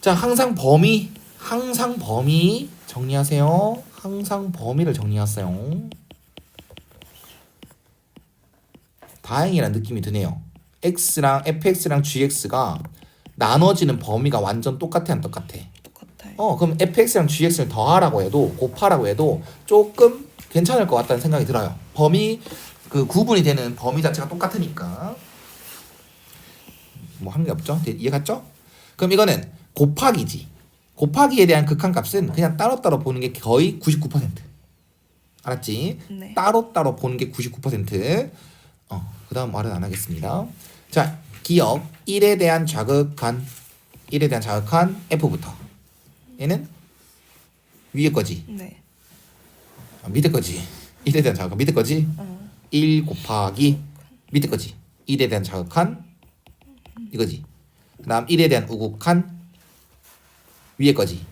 자, 항상 범위 정리하세요. 항상 범위를 정리하세요. 다행이라는 느낌이 드네요. x랑 fx랑 gx가 나눠지는 범위가 완전 똑같아 안 똑같아? 똑같아요. 그럼 fx랑 gx를 더하라고 해도 곱하라고 해도 조금 괜찮을 것 같다는 생각이 들어요. 범위 그 구분이 되는 범위 자체가 똑같으니까 뭐 한 게 없죠? 이해갔죠? 그럼 이거는 곱하기지. 곱하기에 대한 극한값은 그냥 따로따로 보는 게 거의 99%. 알았지? 네. 따로따로 보는 게 99%. 그 다음 말은 안 하겠습니다. 자, 기억 1에 대한 자극한 F부터. 얘는 위에 거지. 네. 밑에 거지. 1에 대한 자극한 밑에 거지. 1 곱하기 밑에 거지. 1에 대한 자극한 이거지. 그 다음 1에 대한 우극한 위에 거지.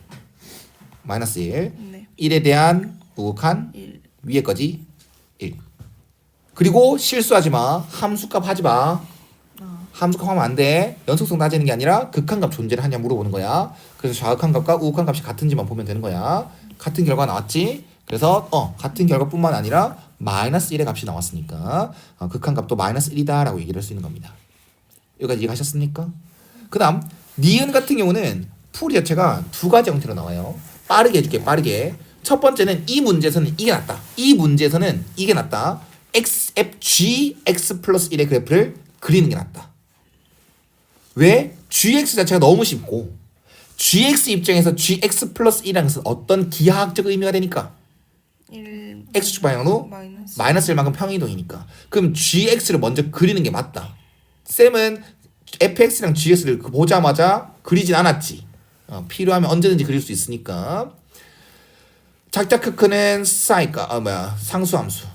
마이너스 1. 네. 1에 대한 우극한 1. 위에 거지. 1. 그리고 실수하지 마. 함수값 하지 마. 함수값 하면 안 돼. 연속성 따지는 게 아니라 극한값 존재를 하냐 물어보는 거야. 그래서 좌극한 값과 우극한 값이 같은지만 보면 되는 거야. 같은 결과 나왔지? 그래서 같은 결과뿐만 아니라 마이너스 1의 값이 나왔으니까 극한값도 마이너스 1이다 라고 얘기를 할 수 있는 겁니다. 여기까지 이해하셨습니까? 그 다음 니은 같은 경우는 풀이 자체가 두 가지 형태로 나와요. 빠르게 해줄게. 빠르게. 첫 번째는 이 문제에서는 이게 낫다. 이 문제에서는 이게 낫다. g x 플러스 1의 그래프를 그리는 게 낫다. 왜? gx 자체가 너무 쉽고 gx 입장에서 gx 플러스 1이라는 것은 어떤 기하학적 의미가 되니까 1. x축 방향으로 마이너스 1만큼 평행이동이니까 그럼 gx를 먼저 그리는 게 맞다. 쌤은 fx랑 gx를 보자마자 그리진 않았지. 필요하면 언제든지 그릴 수 있으니까. 작자 크크는 상수함수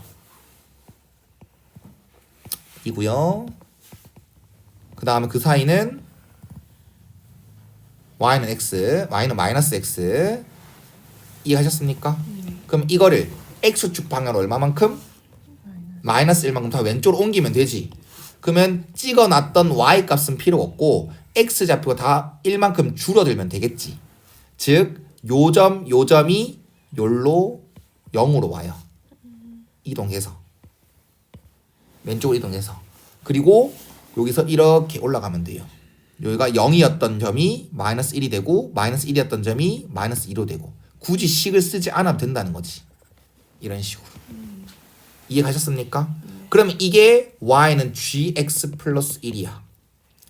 이고요. 그 다음에 그 사이는 y는 x, y는 마이너스 x. 이해하셨습니까? 그럼 이거를 x축 방향으로 얼마만큼? 마이너스 1만큼 다 왼쪽으로 옮기면 되지. 그러면 찍어놨던 y 값은 필요 없고 x 좌표가 다 1만큼 줄어들면 되겠지. 즉 요점이 요로 0으로 와요. 이동해서 왼쪽으로 이동해서 그리고 여기서 이렇게 올라가면 돼요. 여기가 0이었던 점이 마이너스 1이 되고 마이너스 1이었던 점이 마이너스 2로 되고 굳이 식을 쓰지 않아도 된다는 거지. 이런 식으로. 이해 가셨습니까? 그러면 이게 y는 gx 플러스 1이야.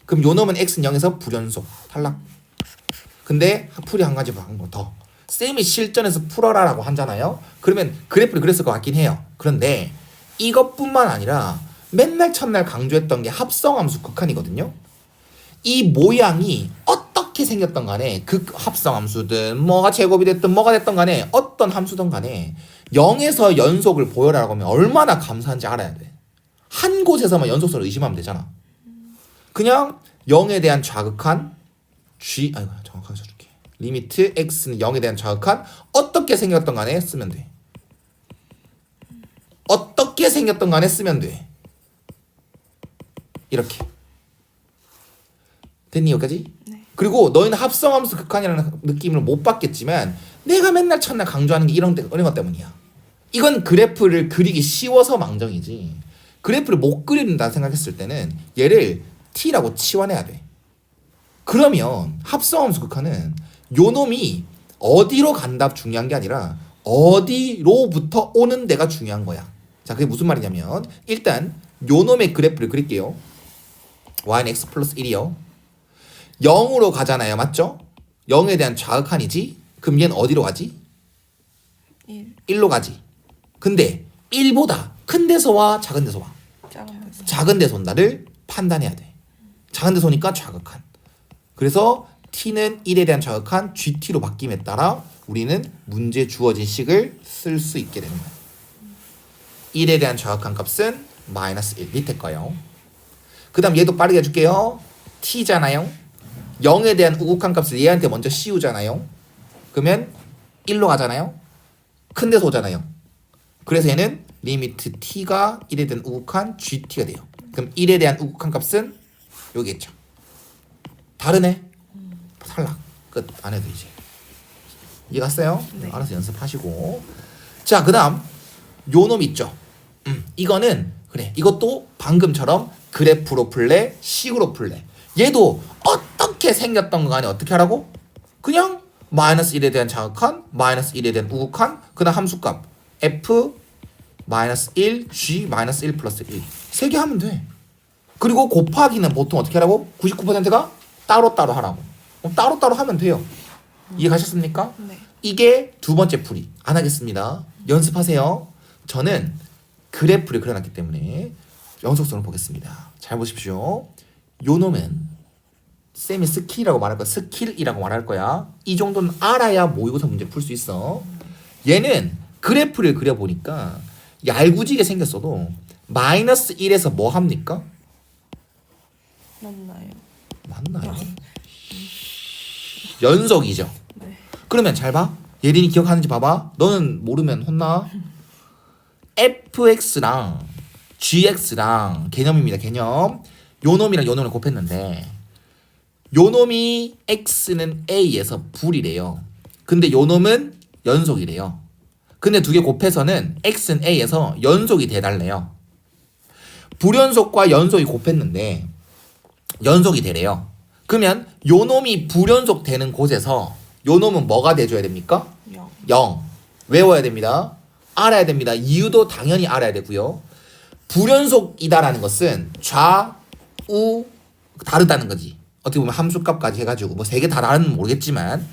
그럼 요 놈은 x는 0에서 불연속 탈락. 근데 풀이 한 가지 방법 더. 쌤이 실전에서 풀어라라고 하잖아요. 그러면 그래프를 그렸을 것 같긴 해요. 그런데 이것뿐만 아니라 맨날 첫날 강조했던 게 합성함수 극한이거든요. 이 모양이 어떻게 생겼던 간에 합성함수든 뭐가 제곱이 됐든 뭐가 됐던 간에 어떤 함수든 간에 0에서 연속을 보여라라고 하면 얼마나 감사한지 알아야 돼. 한 곳에서만 연속성을 의심하면 되잖아. 그냥 0에 대한 좌극한 정확하게 써줄게. 리미트 x는 0에 대한 좌극한 어떻게 생겼던 간에 쓰면 돼. 어떻게 생겼던 간에 쓰면 돼. 이렇게. 됐니 여기까지? 네. 그리고 너희는 합성함수 극한이라는 느낌을 못 받겠지만 내가 맨날 첫날 강조하는 게 이런 것 때문이야. 이건 그래프를 그리기 쉬워서 망정이지. 그래프를 못 그린다 생각했을 때는 얘를 t라고 치환해야 돼. 그러면 합성함수 극한은 요 놈이 어디로 간다 중요한 게 아니라 어디로부터 오는 데가 중요한 거야. 자, 그게 무슨 말이냐면 일단 요 놈의 그래프를 그릴게요. y는 x 플러스 1이요. 0으로 가잖아요. 맞죠? 0에 대한 좌극한이지. 그럼 얘는 어디로 가지? 1. 1로 가지. 근데 1보다 큰 데서 와 작은 데서 와? 작은 데서. 작은 데서 온다를 판단해야 돼. 작은 데서 오니까 좌극한. 그래서 t는 1에 대한 좌극한 gt로 바뀜에 따라 우리는 문제 주어진 식을 쓸 수 있게 되는 거야. 1에 대한 좌극한 값은 마이너스 1 밑에 거요. 그 다음 얘도 빠르게 해줄게요. t잖아요. 0에 대한 우극한 값을 얘한테 먼저 씌우잖아요. 그러면 1로 가잖아요. 큰 데서 오잖아요. 그래서 얘는 리미트 t가 1에 대한 우극한 gt가 돼요. 그럼 1에 대한 우극한 값은 여기겠죠. 다르네. 탈락. 끝. 안 해도 이제. 이해 갔어요? 네. 알아서 연습하시고. 자, 그다음 요 놈 있죠. 이거는 그래. 이것도 방금처럼 그래프로 풀래, 식으로 풀래. 얘도 어떻게 생겼던 거 간에 어떻게 하라고? 그냥 마이너스 1에 대한 자극한, 마이너스 1에 대한 우극한, 그다음 함수값 f 마이너스 1, g 마이너스 1 플러스 1. 세 개 하면 돼. 그리고 곱하기는 보통 어떻게 하라고? 99%가 따로따로 하라고. 그럼 따로따로 하면 돼요. 이해 가셨습니까? 네. 이게 두 번째 풀이. 안 하겠습니다. 연습하세요. 저는 그래프를 그려놨기 때문에 연속선을 보겠습니다. 잘 보십시오. 요 놈은 쌤이 스킬이라고 말할 거야. 스킬이라고 말할 거야. 이 정도는 알아야 모의고사 문제 풀 수 있어. 얘는 그래프를 그려보니까 얄궂게 생겼어도 마이너스 1에서 뭐 합니까? 맞나요? 맞나요? 연속이죠. 네. 그러면 잘 봐. 예린이 기억하는지 봐봐. 너는 모르면 혼나. fx랑 gx랑 개념입니다. 개념. 요 놈이랑 요 놈을 곱했는데 요 놈이 x는 a에서 불이래요. 근데 요 놈은 연속이래요. 근데 두 개 곱해서는 x는 a에서 연속이 돼달래요. 불연속과 연속이 곱했는데 연속이 되래요. 그러면 요 놈이 불연속 되는 곳에서 요 놈은 뭐가 돼줘야 됩니까? 0. 0. 외워야 됩니다. 알아야 됩니다. 이유도 당연히 알아야 되고요. 불연속이다라는 것은 좌, 우 다르다는 거지. 어떻게 보면 함수값까지 해가지고 뭐 세 개 다 다른지 모르겠지만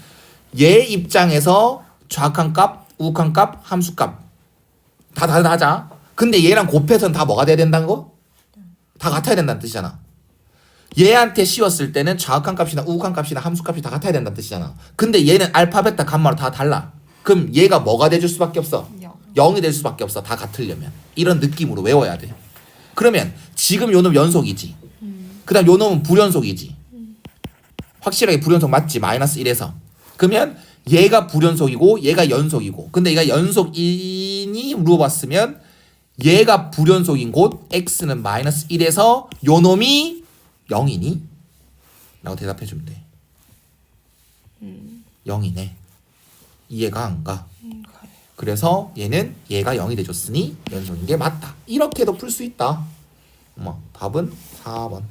얘 입장에서 좌악한 값, 우악한 값, 함수값 다 다르다. 근데 얘랑 곱해서는 다 뭐가 돼야 된다는 거? 다 같아야 된다는 뜻이잖아. 얘한테 씌웠을 때는 좌악한 값이나 우악한 값이나 함수값이 다 같아야 된다는 뜻이잖아. 근데 얘는 알파, 베타, 감마로 다 달라. 그럼 얘가 뭐가 돼줄 수밖에 없어? 0. 0이 될 수밖에 없어. 다 같으려면. 이런 느낌으로 외워야 돼. 그러면 지금 요 놈 연속이지. 그 다음 요 놈은 불연속이지. 확실하게 불연속 맞지? 마이너스 1에서. 그러면 얘가 불연속이고 얘가 연속이고. 근데 얘가 연속이니 물어봤으면 얘가 불연속인 곳 x는 마이너스 1에서 요 놈이 0이니? 라고 대답해 주면 돼. 0이네. 이해가 안 가. 가요. 그래서 얘는 얘가 0이 돼줬으니 연속인 게 맞다. 이렇게도 풀 수 있다. 답은 4번.